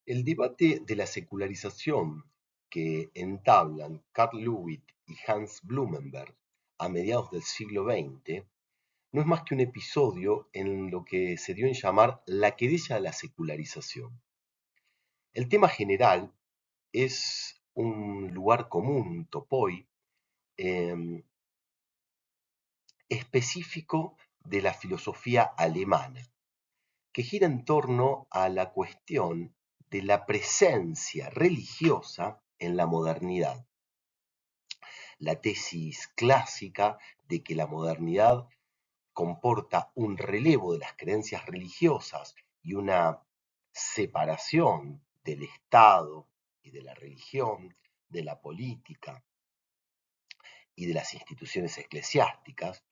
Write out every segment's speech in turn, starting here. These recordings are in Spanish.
El debate de la secularización que entablan Carl Lewitt y Hans Blumenberg a mediados del siglo XX no es más que un episodio en lo que se dio en llamar la querella de la secularización. El tema general es un lugar común, un topoi, eh, específico de la filosofía alemana, que gira en torno a la cuestión de la presencia religiosa en la modernidad. La tesis clásica de que la modernidad comporta un relevo de las creencias religiosas y una separación del Estado y de la religión, de la política y de las instituciones eclesiásticas,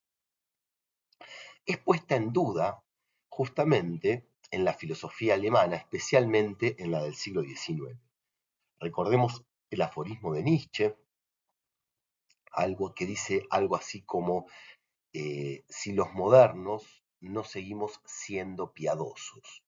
es puesta en duda justamente en la filosofía alemana, especialmente en la del siglo XIX. Recordemos el aforismo de Nietzsche, algo que dice algo así como si los modernos no seguimos siendo piadosos,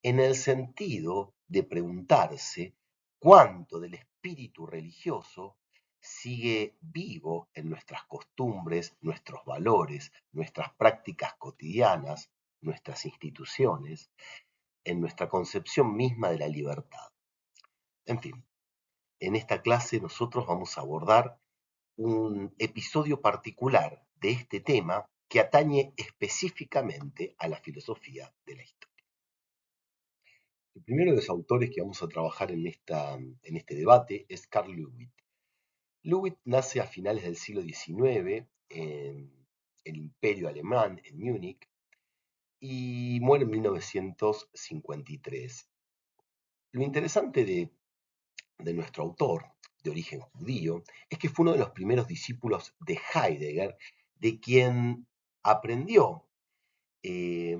en el sentido de preguntarse cuánto del espíritu religioso sigue vivo en nuestras costumbres, nuestros valores, nuestras prácticas cotidianas, nuestras instituciones, en nuestra concepción misma de la libertad. En fin, en esta clase nosotros vamos a abordar un episodio particular de este tema que atañe específicamente a la filosofía de la historia. El primero de los autores que vamos a trabajar en este debate es Carl Lewitt. Lewitt nace a finales del siglo XIX en el Imperio Alemán, en Múnich, y muere en 1953. Lo interesante de nuestro autor, de origen judío, es que fue uno de los primeros discípulos de Heidegger, de quien aprendió eh,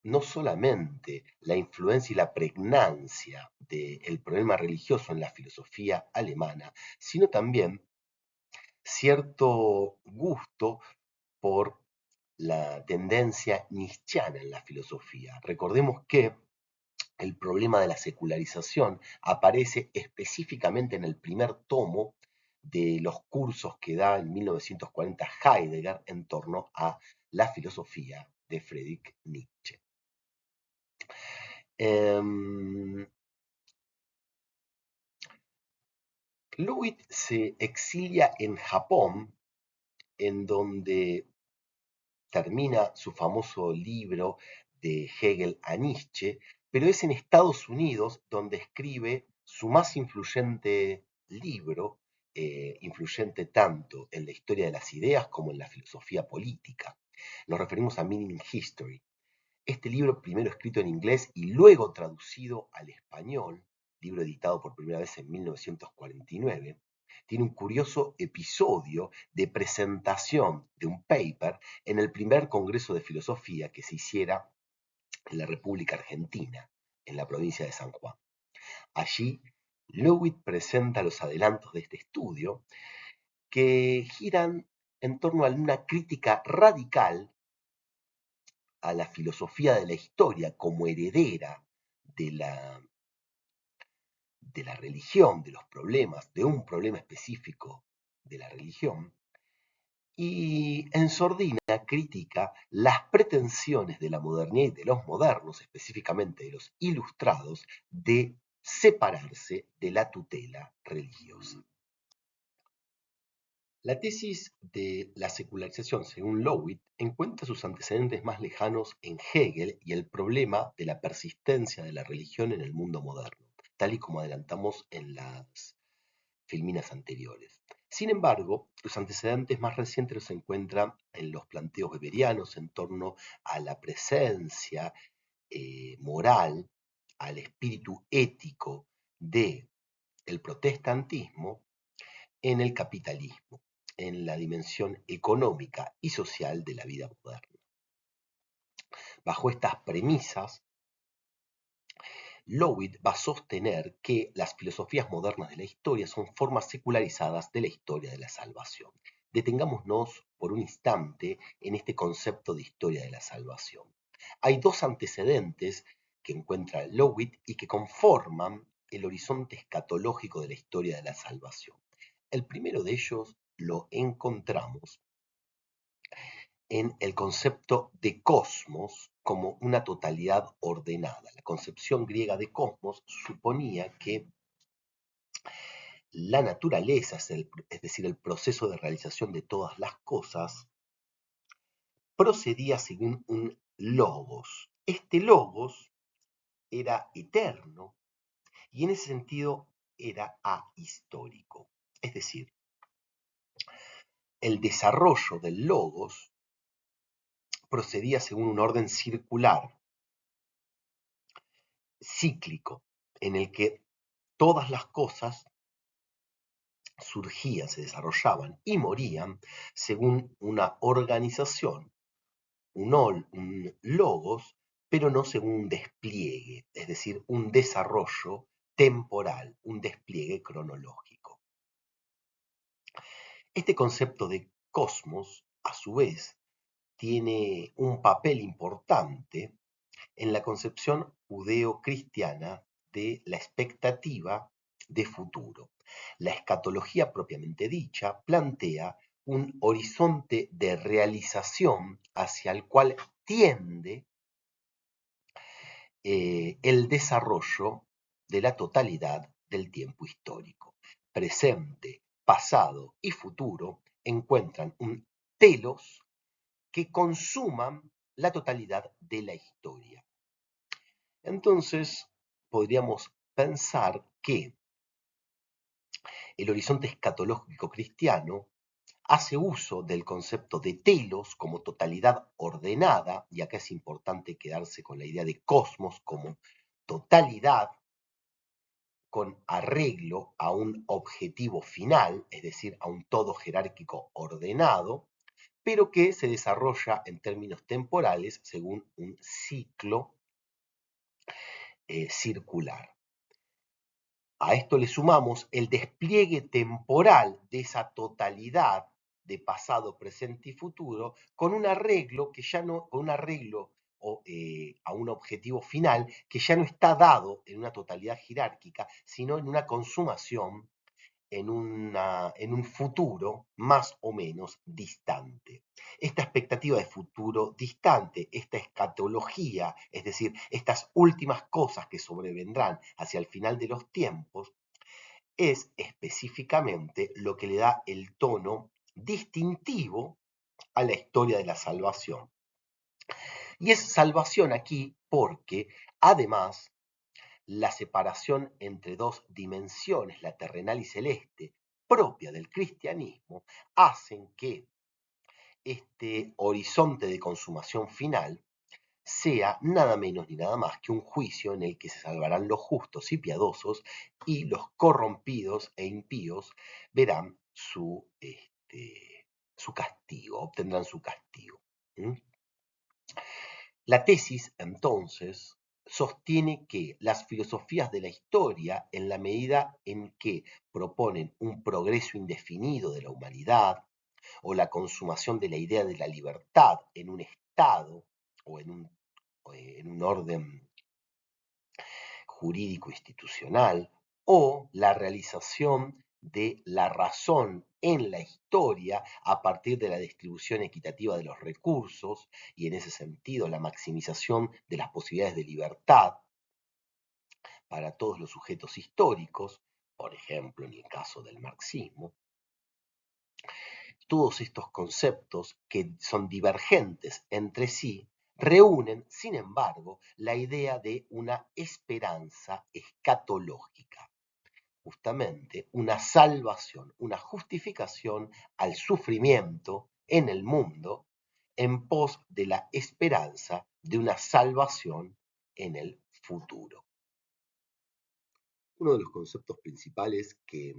no solamente la influencia y la pregnancia del problema religioso en la filosofía alemana, sino también cierto gusto por la tendencia nietzscheana en la filosofía. Recordemos que el problema de la secularización aparece específicamente en el primer tomo de los cursos que da en 1940 Heidegger en torno a la filosofía de Friedrich Nietzsche. Lewitt se exilia en Japón, en donde termina su famoso libro de Hegel a Nietzsche, pero es en Estados Unidos donde escribe su más influyente libro, influyente tanto en la historia de las ideas como en la filosofía política. Nos referimos a Meaning History. Este libro, primero escrito en inglés y luego traducido al español, libro editado por primera vez en 1949, tiene un curioso episodio de presentación de un paper en el primer Congreso de Filosofía que se hiciera en la República Argentina, en la provincia de San Juan. Allí, Lewitt presenta los adelantos de este estudio que giran en torno a una crítica radical a la filosofía de la historia como heredera de la religión, de los problemas, de un problema específico de la religión, y en sordina critica las pretensiones de la modernidad y de los modernos, específicamente de los ilustrados, de separarse de la tutela religiosa. La tesis de la secularización, según Lewitt, encuentra sus antecedentes más lejanos en Hegel y el problema de la persistencia de la religión en el mundo moderno, tal y como adelantamos en las filminas anteriores. Sin embargo, los antecedentes más recientes los encuentran en los planteos weberianos en torno a la presencia moral, al espíritu ético del protestantismo en el capitalismo, en la dimensión económica y social de la vida moderna. Bajo estas premisas, Lewitt va a sostener que las filosofías modernas de la historia son formas secularizadas de la historia de la salvación. Detengámonos por un instante en este concepto de historia de la salvación. Hay dos antecedentes que encuentra Lowitt y que conforman el horizonte escatológico de la historia de la salvación. El primero de ellos lo encontramos en el concepto de cosmos como una totalidad ordenada. La concepción griega de cosmos suponía que la naturaleza, es decir, el proceso de realización de todas las cosas, procedía según un logos. Este logos era eterno y en ese sentido era ahistórico. Es decir, el desarrollo del logos procedía según un orden circular, cíclico, en el que todas las cosas surgían, se desarrollaban y morían según una organización, un logos, pero no según un despliegue, es decir, un desarrollo temporal, un despliegue cronológico. Este concepto de cosmos, a su vez, tiene un papel importante en la concepción judeo-cristiana de la expectativa de futuro. La escatología propiamente dicha plantea un horizonte de realización hacia el cual tiende el desarrollo de la totalidad del tiempo histórico. Presente, pasado y futuro encuentran un telos que consuman la totalidad de la historia. Entonces, podríamos pensar que el horizonte escatológico cristiano hace uso del concepto de telos como totalidad ordenada, y acá es importante quedarse con la idea de cosmos como totalidad con arreglo a un objetivo final, es decir, a un todo jerárquico ordenado, pero que se desarrolla en términos temporales según un ciclo circular. A esto le sumamos el despliegue temporal de esa totalidad de pasado, presente y futuro con un arreglo que ya no, con un arreglo a un objetivo final que ya no está dado en una totalidad jerárquica, sino en una consumación en un futuro más o menos distante. Esta expectativa de futuro distante, esta escatología, es decir, estas últimas cosas que sobrevendrán hacia el final de los tiempos, es específicamente lo que le da el tono distintivo a la historia de la salvación. Y es salvación aquí porque, además, la separación entre dos dimensiones, la terrenal y celeste, propia del cristianismo, hacen que este horizonte de consumación final sea nada menos ni nada más que un juicio en el que se salvarán los justos y piadosos y los corrompidos e impíos verán su castigo, obtendrán su castigo. ¿Mm? La tesis, entonces, sostiene que las filosofías de la historia, en la medida en que proponen un progreso indefinido de la humanidad o la consumación de la idea de la libertad en un Estado o en un orden jurídico institucional, o la realización de la razón en la historia a partir de la distribución equitativa de los recursos y en ese sentido la maximización de las posibilidades de libertad para todos los sujetos históricos, por ejemplo en el caso del marxismo. Todos estos conceptos que son divergentes entre sí reúnen, sin embargo, la idea de una esperanza escatológica, justamente una salvación, una justificación al sufrimiento en el mundo en pos de la esperanza de una salvación en el futuro. Uno de los conceptos principales que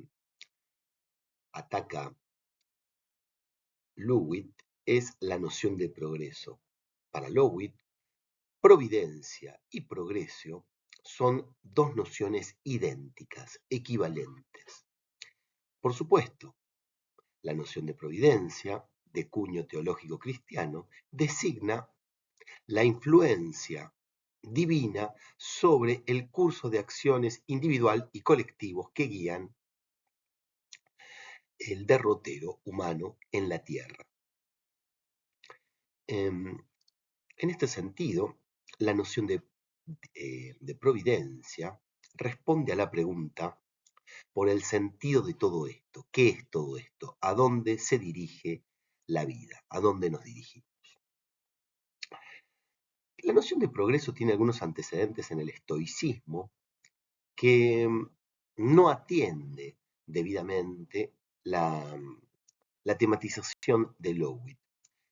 ataca Lowitt es la noción de progreso. Para Lowitt, providencia y progreso son dos nociones idénticas, equivalentes. Por supuesto, la noción de providencia, de cuño teológico cristiano, designa la influencia divina sobre el curso de acciones individual y colectivos que guían el derrotero humano en la Tierra. En este sentido, la noción de providencia responde a la pregunta por el sentido de todo esto. ¿Qué es todo esto? ¿A dónde se dirige la vida? ¿A dónde nos dirigimos? La noción de progreso tiene algunos antecedentes en el estoicismo que no atiende debidamente la tematización de Lowitt.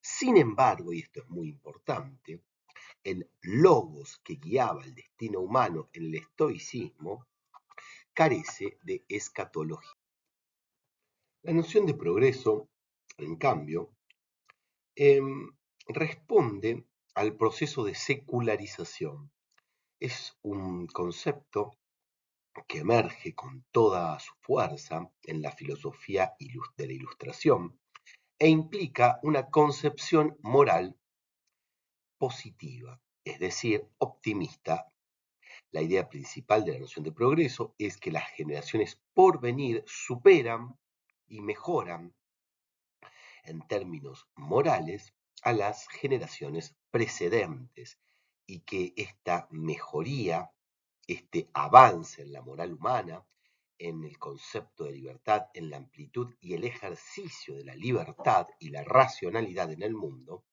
Sin embargo, y esto es muy importante, el logos que guiaba el destino humano en el estoicismo carece de escatología. La noción de progreso, en cambio, responde al proceso de secularización. Es un concepto que emerge con toda su fuerza en la filosofía de la Ilustración e implica una concepción moral positiva, es decir, optimista. La idea principal de la noción de progreso es que las generaciones por venir superan y mejoran en términos morales a las generaciones precedentes y que esta mejoría, este avance en la moral humana, en el concepto de libertad, en la amplitud y el ejercicio de la libertad y la racionalidad en el mundo,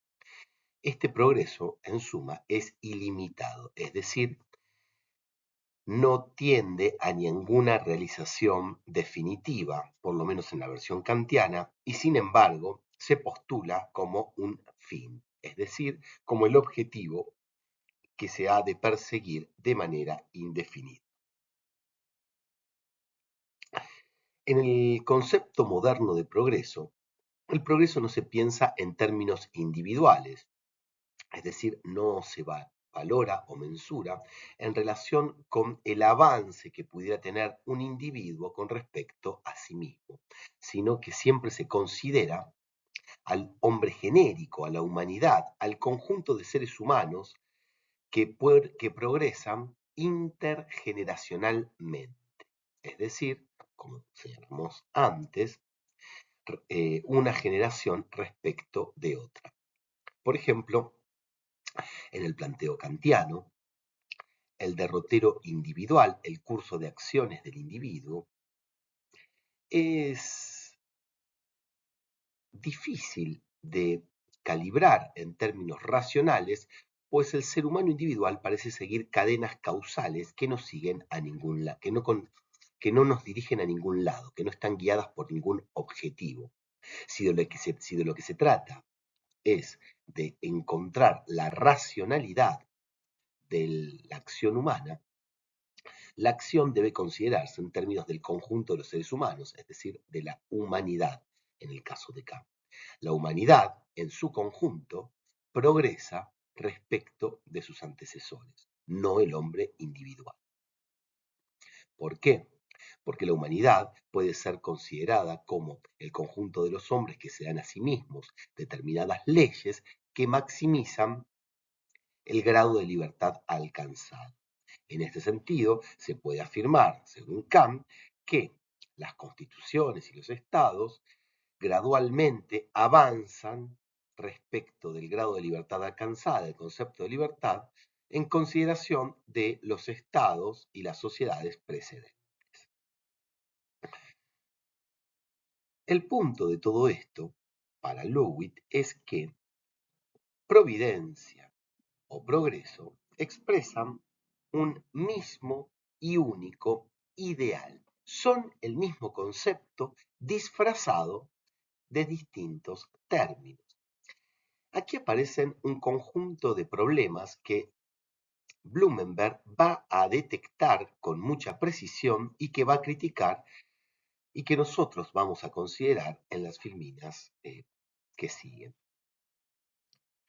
este progreso, en suma, es ilimitado, es decir, no tiende a ninguna realización definitiva, por lo menos en la versión kantiana, y sin embargo se postula como un fin, es decir, como el objetivo que se ha de perseguir de manera indefinida. En el concepto moderno de progreso, el progreso no se piensa en términos individuales, es decir, no se valora o mensura en relación con el avance que pudiera tener un individuo con respecto a sí mismo, sino que siempre se considera al hombre genérico, a la humanidad, al conjunto de seres humanos que progresan intergeneracionalmente, es decir, como señalamos antes, una generación respecto de otra. Por ejemplo, en el planteo kantiano, el derrotero individual, el curso de acciones del individuo, es difícil de calibrar en términos racionales, pues el ser humano individual parece seguir cadenas causales que no siguen a ningún lado, que no nos dirigen a ningún lado, que no están guiadas por ningún objetivo. Si de lo que se trata es de encontrar la racionalidad de la acción humana, la acción debe considerarse en términos del conjunto de los seres humanos, es decir, de la humanidad, en el caso de Kant. La humanidad, en su conjunto, progresa respecto de sus antecesores, no el hombre individual. ¿Por qué? Porque la humanidad puede ser considerada como el conjunto de los hombres que se dan a sí mismos determinadas leyes que maximizan el grado de libertad alcanzado. En este sentido, se puede afirmar, según Kant, que las constituciones y los estados gradualmente avanzan respecto del grado de libertad alcanzada, el concepto de libertad, en consideración de los estados y las sociedades precedentes. El punto de todo esto, para Lowitt, es que providencia o progreso expresan un mismo y único ideal. Son el mismo concepto disfrazado de distintos términos. Aquí aparecen un conjunto de problemas que Blumenberg va a detectar con mucha precisión y que va a criticar y que nosotros vamos a considerar en las filminas que siguen.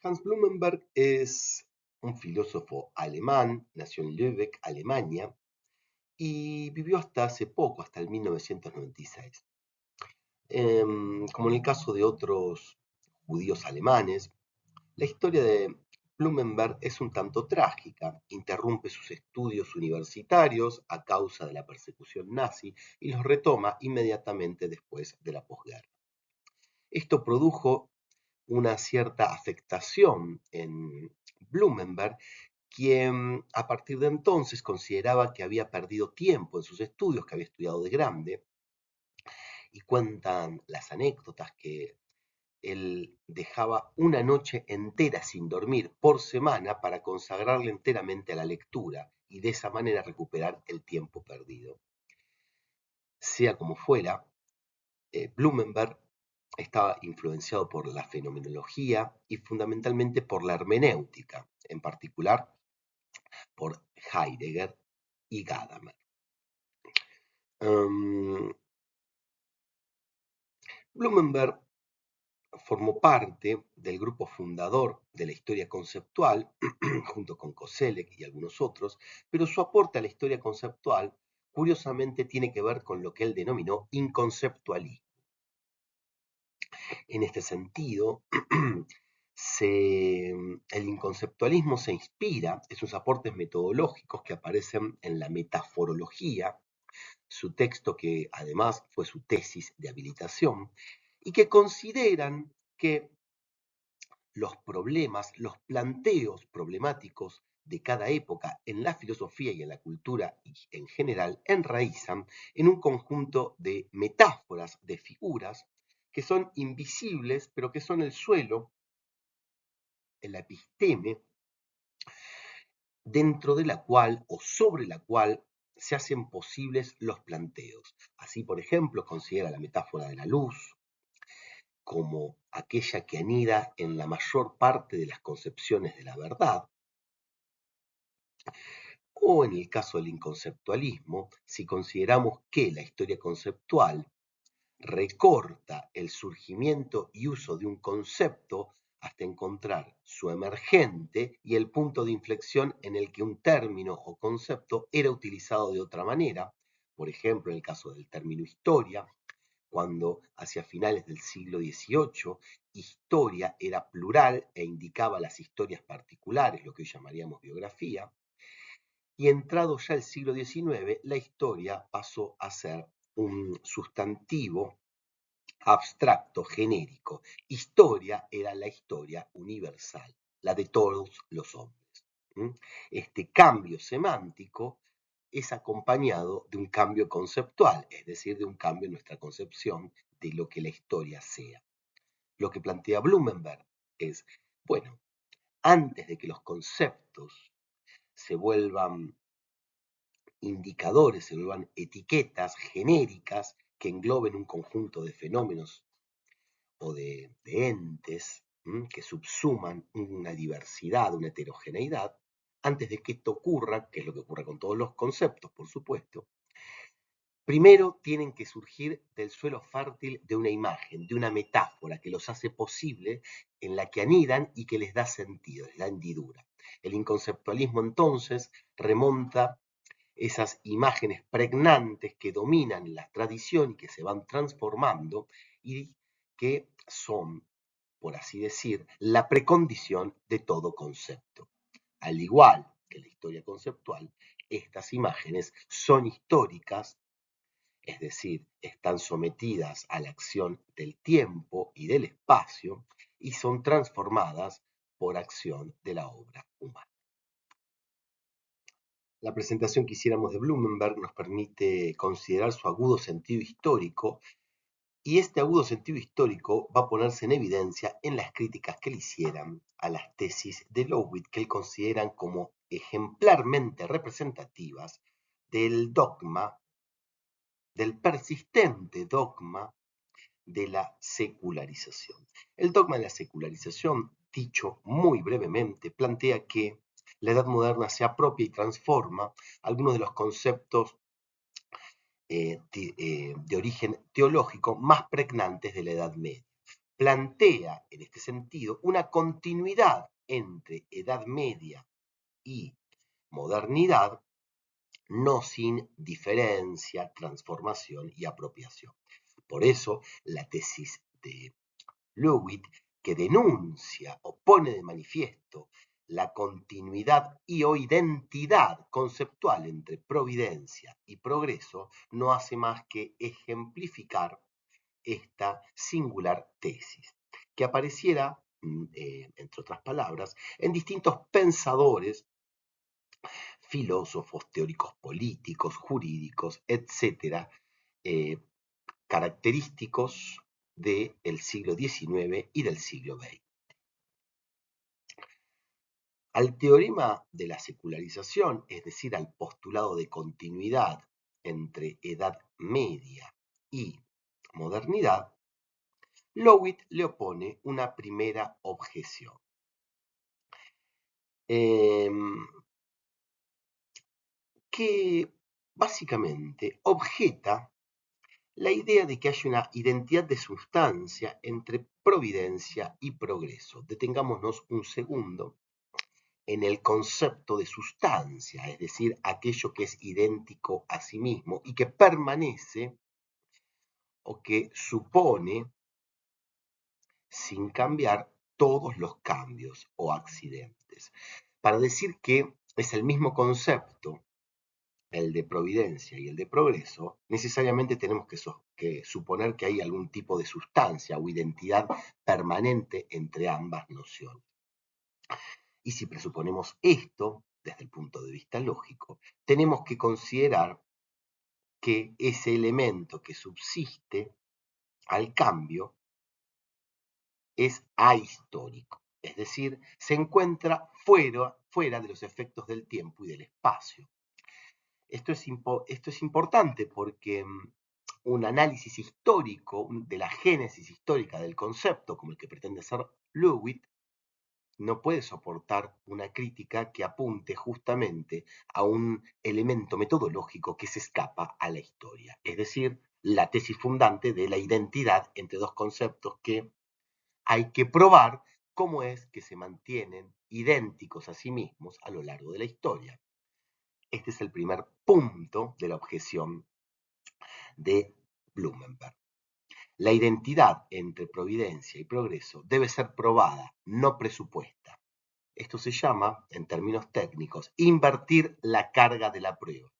Hans Blumenberg es un filósofo alemán, nació en Lübeck, Alemania, y vivió hasta hace poco, hasta el 1996. Como en el caso de otros judíos alemanes, la historia de Blumenberg es un tanto trágica, interrumpe sus estudios universitarios a causa de la persecución nazi y los retoma inmediatamente después de la posguerra. Esto produjo una cierta afectación en Blumenberg, quien a partir de entonces consideraba que había perdido tiempo en sus estudios, que había estudiado de grande, y cuentan las anécdotas que él dejaba una noche entera sin dormir por semana para consagrarle enteramente a la lectura y de esa manera recuperar el tiempo perdido. Sea como fuera, Blumenberg estaba influenciado por la fenomenología y fundamentalmente por la hermenéutica, en particular por Heidegger y Gadamer. Blumenberg formó parte del grupo fundador de la historia conceptual, junto con Koselleck y algunos otros, pero su aporte a la historia conceptual, curiosamente, tiene que ver con lo que él denominó inconceptualismo. En este sentido, el inconceptualismo se inspira en sus aportes metodológicos que aparecen en la metaforología, su texto que además fue su tesis de habilitación, y que consideran que los problemas, los planteos problemáticos de cada época en la filosofía y en la cultura en general enraizan en un conjunto de metáforas, de figuras, que son invisibles, pero que son el suelo, el episteme, dentro de la cual o sobre la cual se hacen posibles los planteos. Así, por ejemplo, considera la metáfora de la luz como aquella que anida en la mayor parte de las concepciones de la verdad, o en el caso del inconceptualismo, si consideramos que la historia conceptual recorta el surgimiento y uso de un concepto hasta encontrar su emergente y el punto de inflexión en el que un término o concepto era utilizado de otra manera, por ejemplo, en el caso del término historia, cuando hacia finales del siglo XVIII historia era plural e indicaba las historias particulares, lo que hoy llamaríamos biografía, y entrado ya el siglo XIX, la historia pasó a ser un sustantivo abstracto, genérico. Historia era la historia universal, la de todos los hombres. Este cambio semántico es acompañado de un cambio conceptual, es decir, de un cambio en nuestra concepción de lo que la historia sea. Lo que plantea Blumenberg es, bueno, antes de que los conceptos se vuelvan indicadores, se vuelvan etiquetas genéricas que engloben un conjunto de fenómenos o de entes que subsuman una diversidad, una heterogeneidad, antes de que esto ocurra, que es lo que ocurre con todos los conceptos, por supuesto, primero tienen que surgir del suelo fértil de una imagen, de una metáfora que los hace posible, en la que anidan y que les da sentido, les da hendidura. El inconceptualismo entonces remonta esas imágenes pregnantes que dominan la tradición y que se van transformando y que son, por así decir, la precondición de todo concepto. Al igual que la historia conceptual, estas imágenes son históricas, es decir, están sometidas a la acción del tiempo y del espacio y son transformadas por acción de la obra humana. La presentación que hiciéramos de Blumenberg nos permite considerar su agudo sentido histórico, y este agudo sentido histórico va a ponerse en evidencia en las críticas que le hicieran a las tesis de Löwit, que él consideran como ejemplarmente representativas del dogma, del persistente dogma de la secularización. El dogma de la secularización, dicho muy brevemente, plantea que la Edad Moderna se apropia y transforma algunos de los conceptos de origen teológico más pregnantes de la Edad Media. Plantea, en este sentido, una continuidad entre Edad Media y modernidad, no sin diferencia, transformación y apropiación. Por eso, la tesis de Löwit, que denuncia o pone de manifiesto la continuidad y o identidad conceptual entre providencia y progreso no hace más que ejemplificar esta singular tesis, que apareciera, entre otras palabras, en distintos pensadores, filósofos, teóricos políticos, jurídicos, etcétera, característicos del siglo XIX y del siglo XX. Al teorema de la secularización, es decir, al postulado de continuidad entre Edad Media y modernidad, Löwit le opone una primera objeción. Que básicamente objeta la idea de que hay una identidad de sustancia entre providencia y progreso. Detengámonos un segundo en el concepto de sustancia, es decir, aquello que es idéntico a sí mismo y que permanece o que supone sin cambiar todos los cambios o accidentes. Para decir que es el mismo concepto, el de providencia y el de progreso, necesariamente tenemos que suponer que hay algún tipo de sustancia o identidad permanente entre ambas nociones. Y si presuponemos esto, desde el punto de vista lógico, tenemos que considerar que ese elemento que subsiste al cambio es ahistórico, es decir, se encuentra fuera de los efectos del tiempo y del espacio. Esto es importante porque un análisis histórico de la génesis histórica del concepto, como el que pretende hacer Löwit, no puede soportar una crítica que apunte justamente a un elemento metodológico que se escapa a la historia, es decir, la tesis fundante de la identidad entre dos conceptos que hay que probar cómo es que se mantienen idénticos a sí mismos a lo largo de la historia. Este es el primer punto de la objeción de Blumenberg. La identidad entre providencia y progreso debe ser probada, no presupuesta. Esto se llama, en términos técnicos, invertir la carga de la prueba.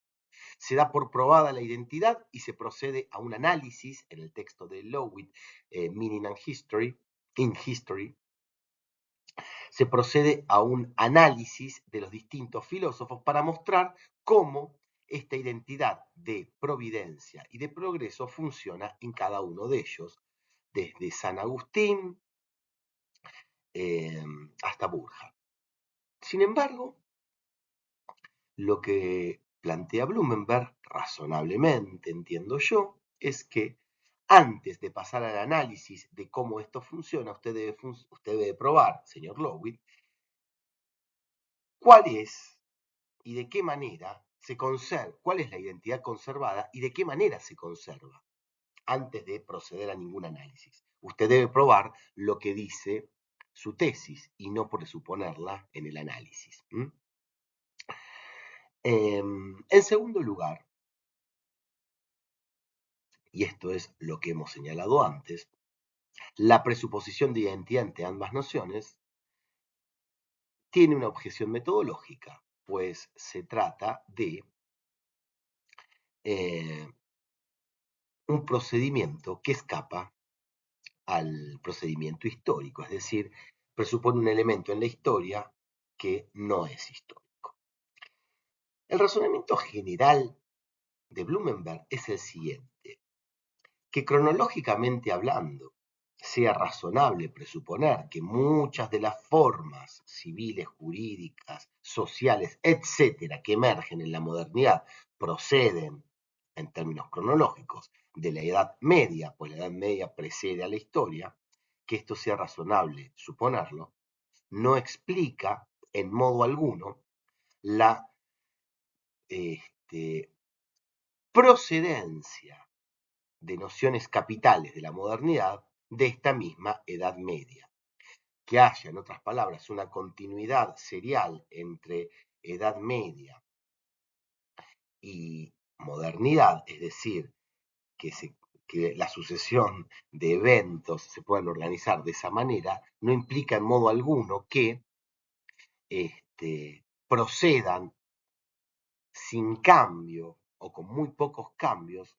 Se da por probada la identidad y se procede a un análisis, en el texto de Löwit, Meaning and History, in History, se procede a un análisis de los distintos filósofos para mostrar cómo esta identidad de providencia y de progreso funciona en cada uno de ellos, desde San Agustín hasta Burckhardt. Sin embargo, lo que plantea Blumenberg, razonablemente entiendo yo, es que antes de pasar al análisis de cómo esto funciona, usted debe probar, señor Löwit, cuál es y de qué manera se conserva, cuál es la identidad conservada y de qué manera se conserva, antes de proceder a ningún análisis. Usted debe probar lo que dice su tesis y no presuponerla en el análisis. En segundo lugar, y esto es lo que hemos señalado antes, la presuposición de identidad entre ambas nociones tiene una objeción metodológica, pues se trata de un procedimiento que escapa al procedimiento histórico, es decir, presupone un elemento en la historia que no es histórico. El razonamiento general de Blumenberg es el siguiente: que cronológicamente hablando, sea razonable presuponer que muchas de las formas civiles, jurídicas, sociales, etcétera, que emergen en la modernidad proceden, en términos cronológicos, de la Edad Media, pues la Edad Media precede a la historia. Que esto sea razonable suponerlo, no explica en modo alguno la procedencia de nociones capitales de la modernidad de esta misma Edad Media. Que haya, en otras palabras, una continuidad serial entre Edad Media y modernidad, es decir, que la sucesión de eventos se puedan organizar de esa manera, no implica en modo alguno que procedan sin cambio o con muy pocos cambios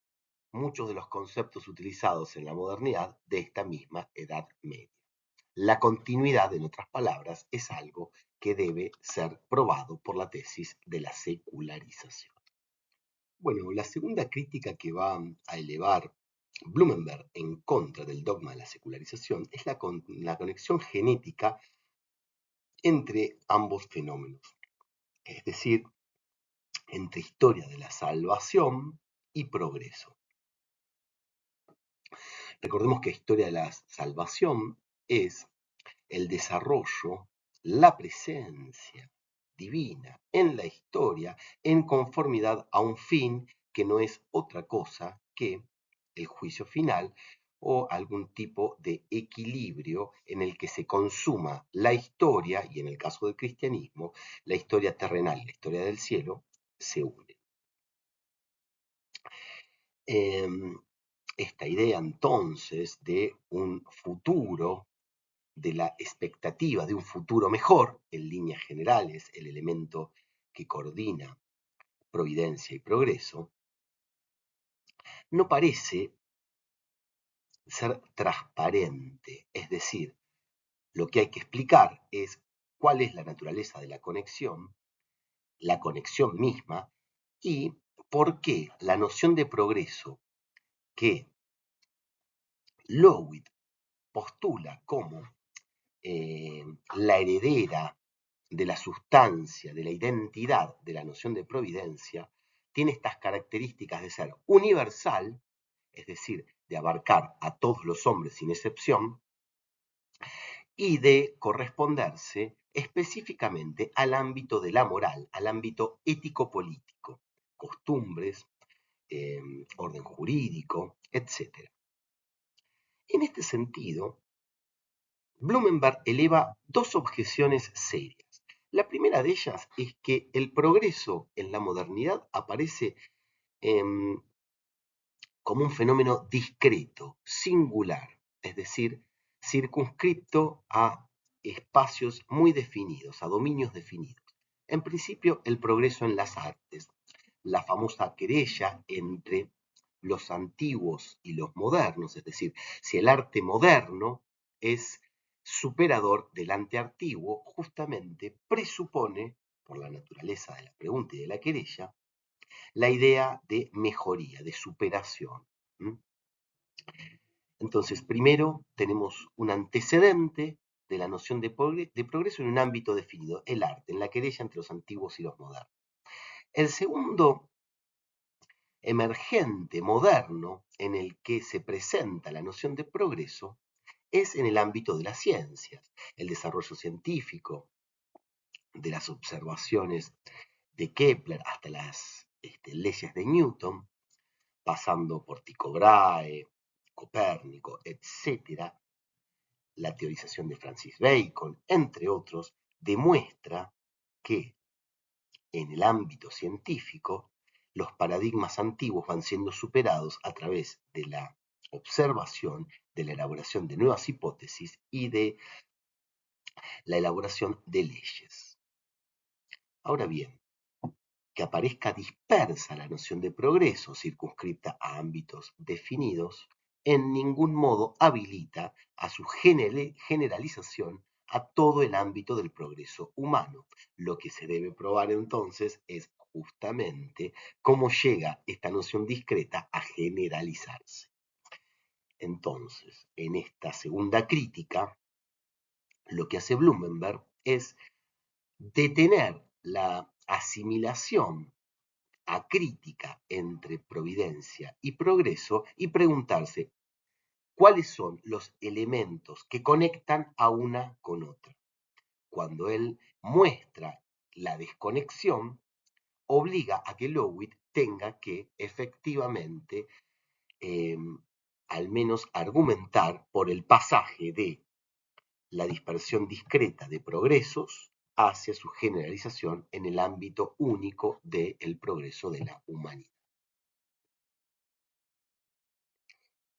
muchos de los conceptos utilizados en la modernidad de esta misma Edad Media. La continuidad, en otras palabras, es algo que debe ser probado por la tesis de la secularización. Bueno, la segunda crítica que va a elevar Blumenberg en contra del dogma de la secularización es la conexión genética entre ambos fenómenos, es decir, entre historia de la salvación y progreso. Recordemos que historia de la salvación es el desarrollo, la presencia divina en la historia en conformidad a un fin que no es otra cosa que el juicio final o algún tipo de equilibrio en el que se consuma la historia, y en el caso del cristianismo, la historia terrenal y la historia del cielo se unen. Esta idea entonces de un futuro, de la expectativa de un futuro mejor, en líneas generales, el elemento que coordina providencia y progreso, no parece ser transparente. Es decir, lo que hay que explicar es cuál es la naturaleza de la conexión misma, y por qué la noción de progreso que Löwit postula como la heredera de la sustancia, de la identidad de la noción de providencia, tiene estas características de ser universal, es decir, de abarcar a todos los hombres sin excepción, y de corresponderse específicamente al ámbito de la moral, al ámbito ético-político, costumbres, orden jurídico, etc. En este sentido, Blumenberg eleva dos objeciones serias. La primera de ellas es que el progreso en la modernidad aparece como un fenómeno discreto, singular, es decir, circunscripto a espacios muy definidos, a dominios definidos. En principio, el progreso en las artes, la famosa querella entre los antiguos y los modernos, es decir, si el arte moderno es superador del arte antiguo, justamente presupone, por la naturaleza de la pregunta y de la querella, la idea de mejoría, de superación. Entonces, primero tenemos un antecedente de la noción de progreso en un ámbito definido, el arte, en la querella entre los antiguos y los modernos. El segundo emergente moderno en el que se presenta la noción de progreso es en el ámbito de las ciencias, el desarrollo científico, de las observaciones de Kepler hasta las leyes de Newton, pasando por Tycho Brahe, Copérnico, etc., la teorización de Francis Bacon, entre otros, demuestra que en el ámbito científico los paradigmas antiguos van siendo superados a través de la observación, de la elaboración de nuevas hipótesis y de la elaboración de leyes. Ahora bien, que aparezca dispersa la noción de progreso circunscripta a ámbitos definidos, en ningún modo habilita a su generalización a todo el ámbito del progreso humano. Lo que se debe probar entonces es justamente cómo llega esta noción discreta a generalizarse. Entonces, en esta segunda crítica, lo que hace Blumenberg es detener la asimilación acrítica entre providencia y progreso y preguntarse cuáles son los elementos que conectan a una con otra. Cuando él muestra la desconexión, obliga a que Löwit tenga que efectivamente al menos argumentar por el pasaje de la dispersión discreta de progresos hacia su generalización en el ámbito único del progreso de la humanidad.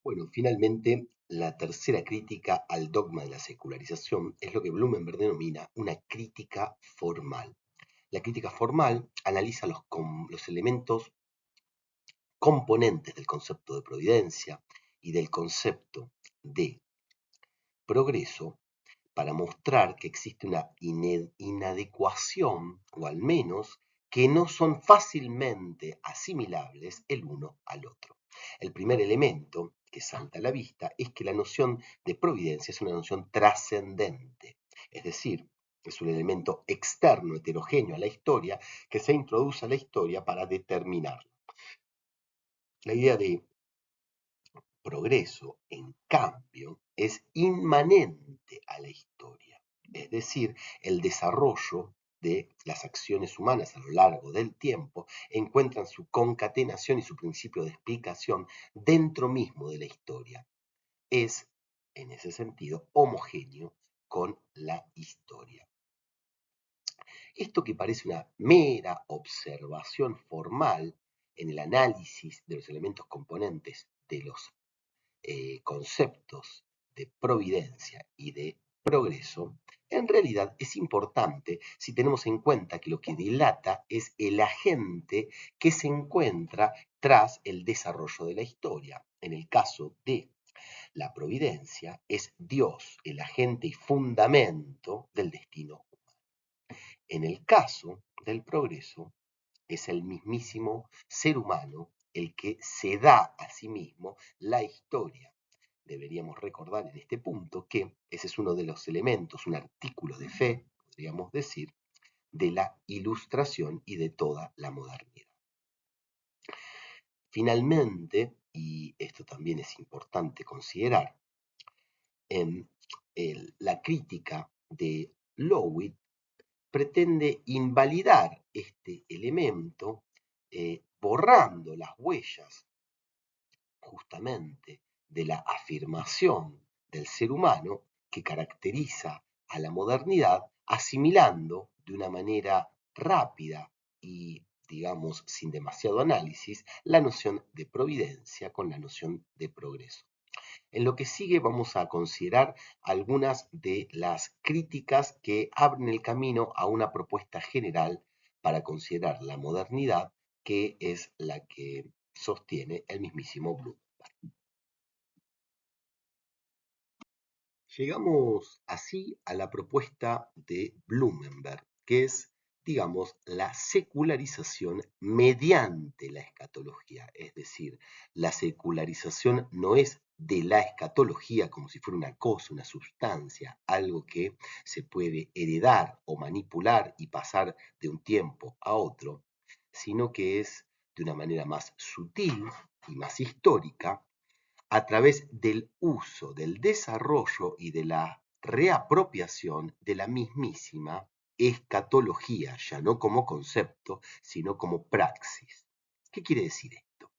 Bueno, finalmente, la tercera crítica al dogma de la secularización es lo que Blumenberg denomina una crítica formal. La crítica formal analiza los elementos componentes del concepto de providencia y del concepto de progreso para mostrar que existe una inadecuación, o al menos que no son fácilmente asimilables el uno al otro. El primer elemento que salta a la vista es que la noción de providencia es una noción trascendente, es decir, es un elemento externo, heterogéneo a la historia, que se introduce a la historia para determinarla. La idea de progreso, en cambio, es inmanente a la historia, es decir, el desarrollo de las acciones humanas a lo largo del tiempo encuentran su concatenación y su principio de explicación dentro mismo de la historia. Es, en ese sentido, homogéneo con la historia. Esto que parece una mera observación formal en el análisis de los elementos componentes de los conceptos de providencia y de progreso, en realidad es importante si tenemos en cuenta que lo que dilata es el agente que se encuentra tras el desarrollo de la historia. En el caso de la providencia, es Dios el agente y fundamento del destino humano. En el caso del progreso, es el mismísimo ser humano el que se da a sí mismo la historia. Deberíamos recordar en este punto que ese es uno de los elementos, un artículo de fe, podríamos decir, de la ilustración y de toda la modernidad. Finalmente, y esto también es importante considerar, en la crítica de Löwit pretende invalidar este elemento borrando las huellas justamente de la afirmación del ser humano que caracteriza a la modernidad, asimilando de una manera rápida y, digamos, sin demasiado análisis, la noción de providencia con la noción de progreso. En lo que sigue vamos a considerar algunas de las críticas que abren el camino a una propuesta general para considerar la modernidad, que es la que sostiene el mismísimo Bloom. Llegamos así a la propuesta de Blumenberg, que es, digamos, la secularización mediante la escatología. Es decir, la secularización no es de la escatología como si fuera una cosa, una sustancia, algo que se puede heredar o manipular y pasar de un tiempo a otro, sino que es de una manera más sutil y más histórica, a través del uso, del desarrollo y de la reapropiación de la mismísima escatología, ya no como concepto, sino como praxis. ¿Qué quiere decir esto?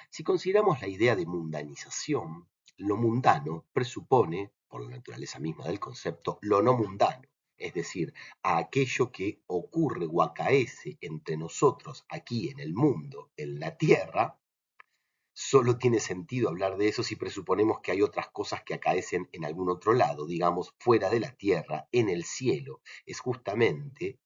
Si consideramos la idea de mundanización, lo mundano presupone, por la naturaleza misma del concepto, lo no mundano, es decir, a aquello que ocurre o acaece entre nosotros aquí en el mundo, en la tierra. Solo tiene sentido hablar de eso si presuponemos que hay otras cosas que acaecen en algún otro lado, digamos, fuera de la tierra, en el cielo. Es justamente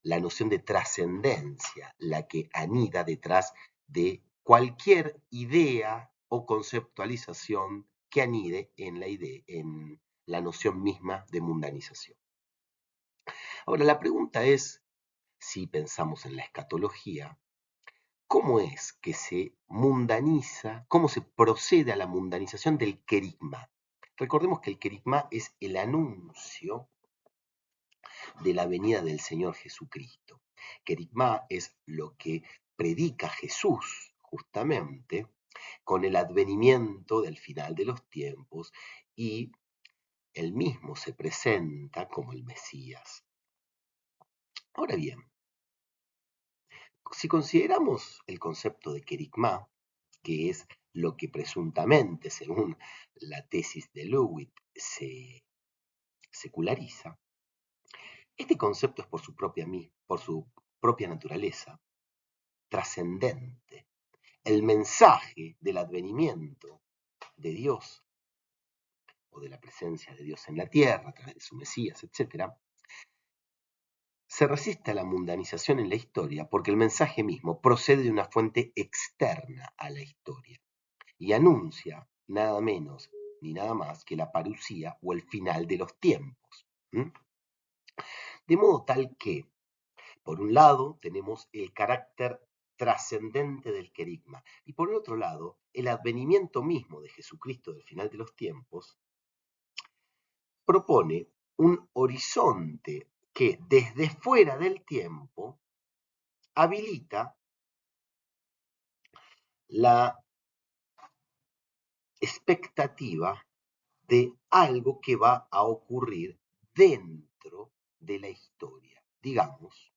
la noción de trascendencia la que anida detrás de cualquier idea o conceptualización que anide en la idea, en la noción misma de mundanización. Ahora, la pregunta es, si pensamos en la escatología, ¿cómo es que se mundaniza, cómo se procede a la mundanización del querigma? Recordemos que el querigma es el anuncio de la venida del Señor Jesucristo. Querigma es lo que predica Jesús, justamente, con el advenimiento del final de los tiempos, y él mismo se presenta como el Mesías. Ahora bien, si consideramos el concepto de querigma, que es lo que presuntamente, según la tesis de Löwit, se seculariza, este concepto es por su propia naturaleza trascendente. El mensaje del advenimiento de Dios o de la presencia de Dios en la tierra a través de su Mesías, etc., se resiste a la mundanización en la historia porque el mensaje mismo procede de una fuente externa a la historia y anuncia nada menos ni nada más que la parucía o el final de los tiempos. De modo tal que, por un lado, tenemos el carácter trascendente del querigma y por el otro lado, el advenimiento mismo de Jesucristo del final de los tiempos propone un horizonte que desde fuera del tiempo habilita la expectativa de algo que va a ocurrir dentro de la historia. Digamos,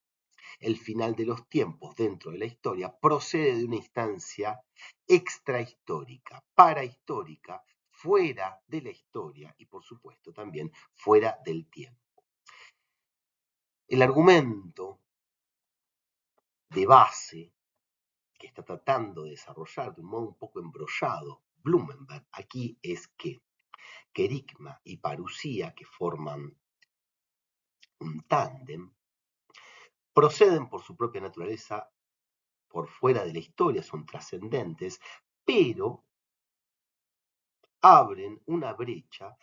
el final de los tiempos dentro de la historia procede de una instancia extrahistórica, parahistórica, fuera de la historia y por supuesto también fuera del tiempo. El argumento de base que está tratando de desarrollar de un modo un poco embrollado Blumenberg aquí es que querigma y parucía, que forman un tándem, proceden por su propia naturaleza por fuera de la historia, son trascendentes, pero abren una brecha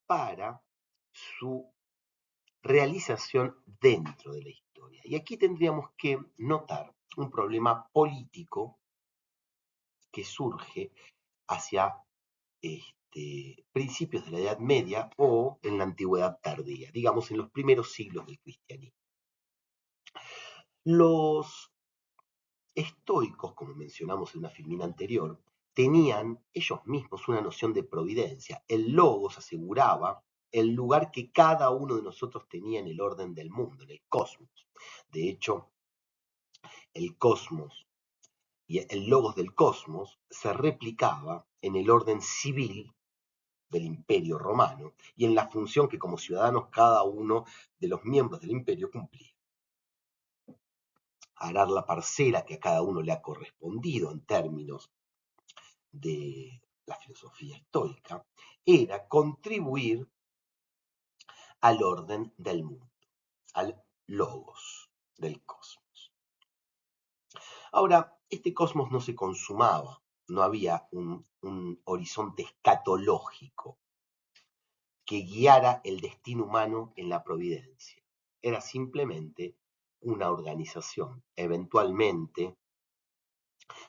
para su realización dentro de la historia. Y aquí tendríamos que notar un problema político que surge hacia principios de la Edad Media o en la Antigüedad tardía, digamos en los primeros siglos del cristianismo. Los estoicos, como mencionamos en una filmina anterior, tenían ellos mismos una noción de providencia. El logos aseguraba el lugar que cada uno de nosotros tenía en el orden del mundo, en el cosmos. De hecho, el cosmos y el logos del cosmos se replicaba en el orden civil del Imperio Romano y en la función que como ciudadanos cada uno de los miembros del imperio cumplía. Arar la parcela que a cada uno le ha correspondido en términos de la filosofía estoica era contribuir al orden del mundo, al logos del cosmos. Ahora, este cosmos no se consumaba, no había un horizonte escatológico que guiara el destino humano en la providencia. Era simplemente una organización. Eventualmente,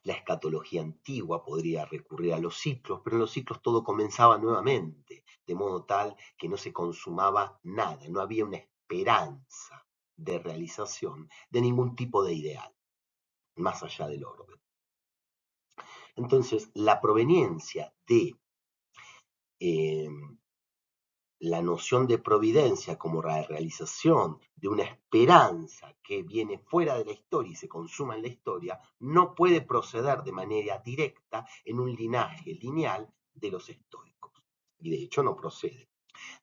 la escatología antigua podría recurrir a los ciclos, pero en los ciclos todo comenzaba nuevamente, de modo tal que no se consumaba nada, no había una esperanza de realización de ningún tipo de ideal, más allá del orden. Entonces, la proveniencia de la noción de providencia como la realización de una esperanza que viene fuera de la historia y se consuma en la historia, no puede proceder de manera directa en un linaje lineal de los estoicos. Y de hecho no procede.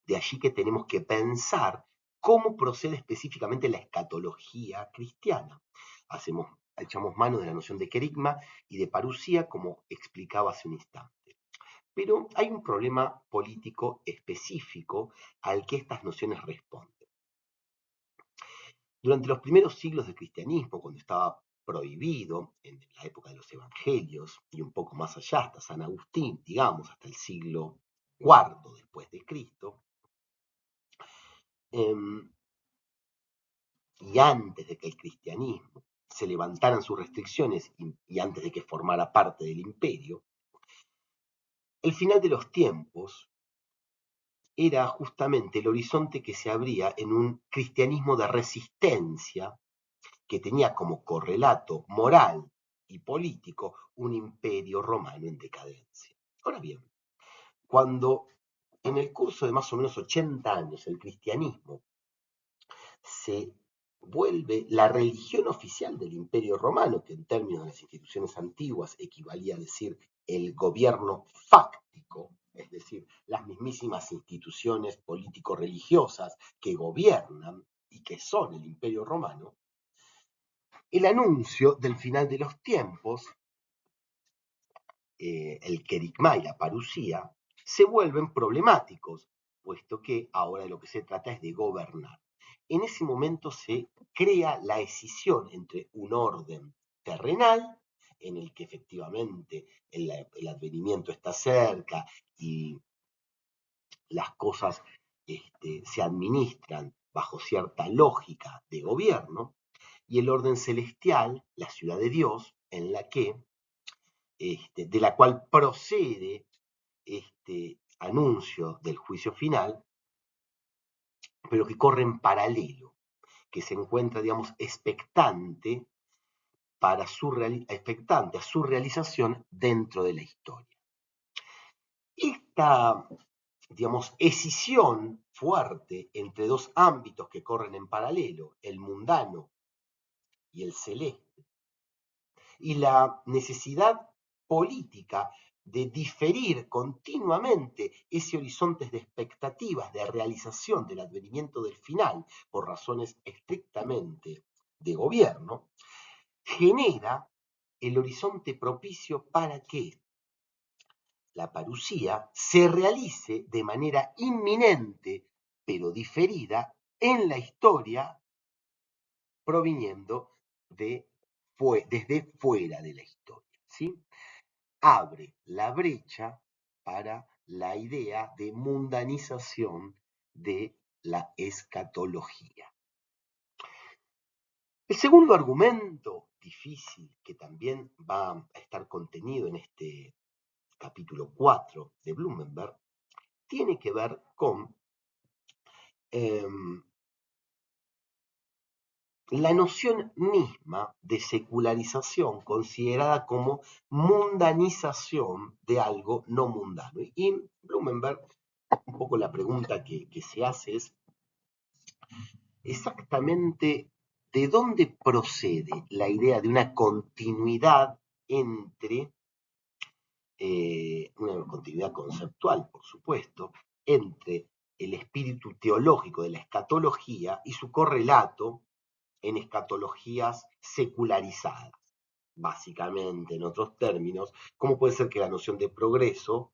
De allí que tenemos que pensar cómo procede específicamente la escatología cristiana. Echamos mano de la noción de querigma y de parucía, como explicaba hace un instante. Pero hay un problema político específico al que estas nociones responden. Durante los primeros siglos del cristianismo, cuando estaba prohibido, en la época de los evangelios, y un poco más allá, hasta San Agustín, digamos, hasta el siglo IV después de Cristo, y antes de que el cristianismo se levantaran sus restricciones y antes de que formara parte del imperio, el final de los tiempos era justamente el horizonte que se abría en un cristianismo de resistencia que tenía como correlato moral y político un imperio romano en decadencia. Ahora bien, cuando en el curso de más o menos 80 años el cristianismo se vuelve la religión oficial del imperio romano, que en términos de las instituciones antiguas equivalía a decir el gobierno fáctico, es decir, las mismísimas instituciones político-religiosas que gobiernan y que son el imperio romano, el anuncio del final de los tiempos, el querigma y la parucía, se vuelven problemáticos, puesto que ahora de lo que se trata es de gobernar. En ese momento se crea la escisión entre un orden terrenal, en el que efectivamente el advenimiento está cerca y las cosas se administran bajo cierta lógica de gobierno, y el orden celestial, la ciudad de Dios, en la que, de la cual procede este anuncio del juicio final, pero que corre en paralelo, que se encuentra, digamos, expectante, expectante a su realización dentro de la historia. Esta, digamos, escisión fuerte entre dos ámbitos que corren en paralelo, el mundano y el celeste, y la necesidad política de diferir continuamente ese horizonte de expectativas de realización del advenimiento del final por razones estrictamente de gobierno, genera el horizonte propicio para que la parusía se realice de manera inminente, pero diferida, en la historia, proviniendo desde fuera de la historia, ¿sí? Abre la brecha para la idea de mundanización de la escatología. El segundo argumento difícil, que también va a estar contenido en este capítulo 4 de Blumenberg, tiene que ver con la noción misma de secularización considerada como mundanización de algo no mundano. Y Blumenberg, un poco la pregunta que se hace es exactamente de dónde procede la idea de una continuidad entre, una continuidad conceptual, por supuesto, entre el espíritu teológico de la escatología y su correlato en escatologías secularizadas. Básicamente, en otros términos, ¿cómo puede ser que la noción de progreso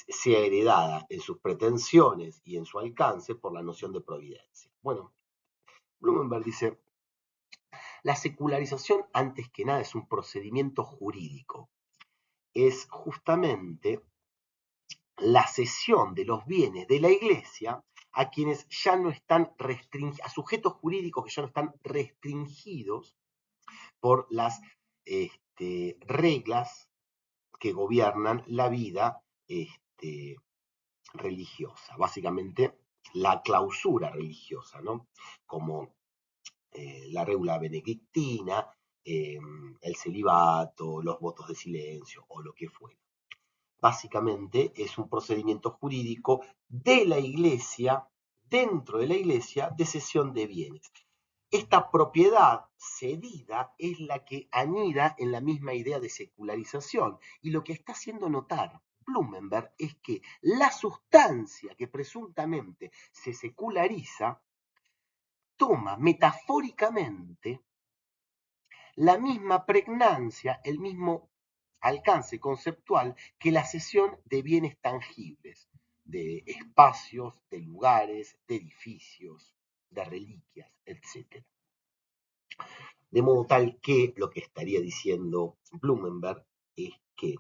sea heredada en sus pretensiones y en su alcance por la noción de providencia? Bueno, Blumenberg dice, la secularización antes que nada es un procedimiento jurídico. Es justamente la cesión de los bienes de la Iglesia a quienes ya no están restringidos, a sujetos jurídicos que ya no están restringidos por las reglas que gobiernan la vida religiosa, básicamente la clausura religiosa, ¿no? Como la regla benedictina, el celibato, los votos de silencio o lo que fuera. Básicamente es un procedimiento jurídico de la Iglesia, dentro de la Iglesia, de cesión de bienes. Esta propiedad cedida es la que anida en la misma idea de secularización, y lo que está haciendo notar Blumenberg es que la sustancia que presuntamente se seculariza toma metafóricamente la misma pregnancia, el mismo alcance conceptual que la cesión de bienes tangibles, de espacios, de lugares, de edificios, de reliquias, etc. De modo tal que lo que estaría diciendo Blumenberg es que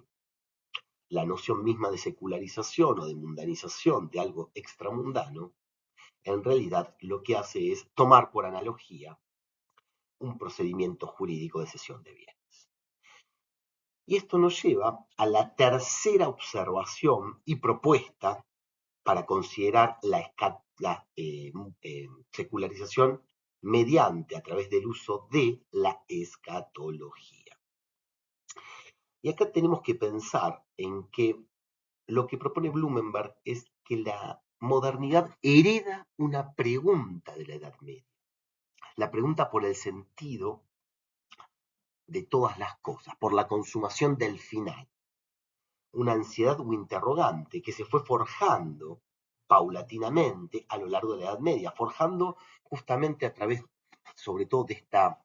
la noción misma de secularización o de mundanización de algo extramundano, en realidad lo que hace es tomar por analogía un procedimiento jurídico de cesión de bienes. Y esto nos lleva a la tercera observación y propuesta para considerar la secularización mediante, a través del uso de la escatología. Y acá tenemos que pensar en que lo que propone Blumenberg es que la modernidad hereda una pregunta de la Edad Media. La pregunta por el sentido de todas las cosas, por la consumación del final. Una ansiedad o interrogante que se fue forjando paulatinamente a lo largo de la Edad Media, forjando justamente a través, sobre todo, de esta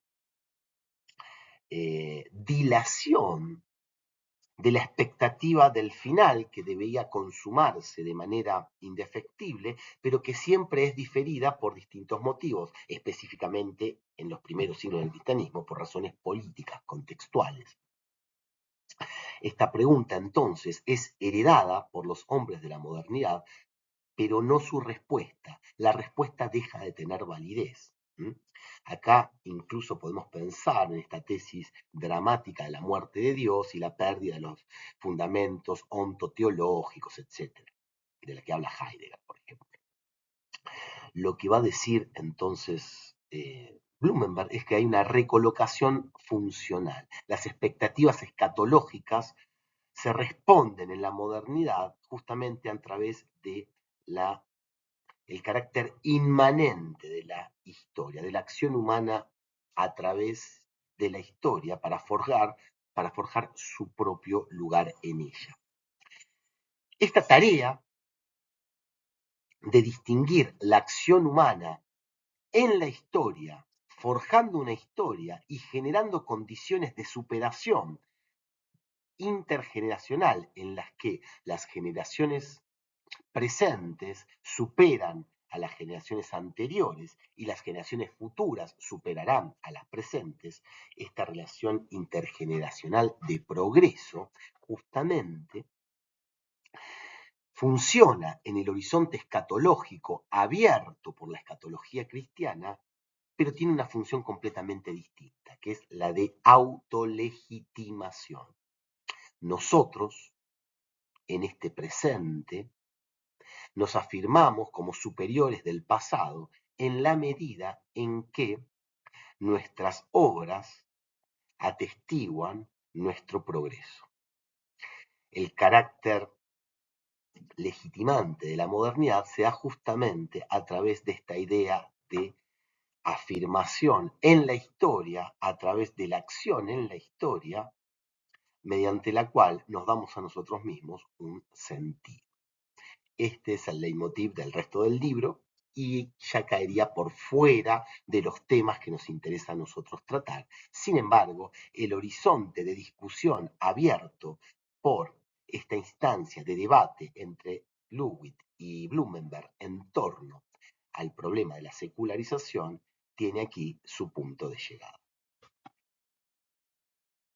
dilación de la expectativa del final que debía consumarse de manera indefectible, pero que siempre es diferida por distintos motivos, específicamente en los primeros siglos del cristianismo, por razones políticas, contextuales. Esta pregunta entonces es heredada por los hombres de la modernidad, pero no su respuesta. La respuesta deja de tener validez. Acá incluso podemos pensar en esta tesis dramática de la muerte de Dios y la pérdida de los fundamentos ontoteológicos, etc., de la que habla Heidegger, por ejemplo. Lo que va a decir entonces Blumenberg es que hay una recolocación funcional. Las expectativas escatológicas se responden en la modernidad justamente a través de el carácter inmanente de la historia, de la acción humana a través de la historia para forjar su propio lugar en ella. Esta tarea de distinguir la acción humana en la historia, forjando una historia y generando condiciones de superación intergeneracional en las que las generaciones presentes superan a las generaciones anteriores y las generaciones futuras superarán a las presentes, esta relación intergeneracional de progreso justamente funciona en el horizonte escatológico abierto por la escatología cristiana, pero tiene una función completamente distinta, que es la de autolegitimación. Nosotros, en este presente, nos afirmamos como superiores del pasado en la medida en que nuestras obras atestiguan nuestro progreso. El carácter legitimante de la modernidad se da justamente a través de esta idea de afirmación en la historia, a través de la acción en la historia, mediante la cual nos damos a nosotros mismos un sentido. Este es el leitmotiv del resto del libro y ya caería por fuera de los temas que nos interesa a nosotros tratar. Sin embargo, el horizonte de discusión abierto por esta instancia de debate entre Lewitt y Blumenberg en torno al problema de la secularización tiene aquí su punto de llegada.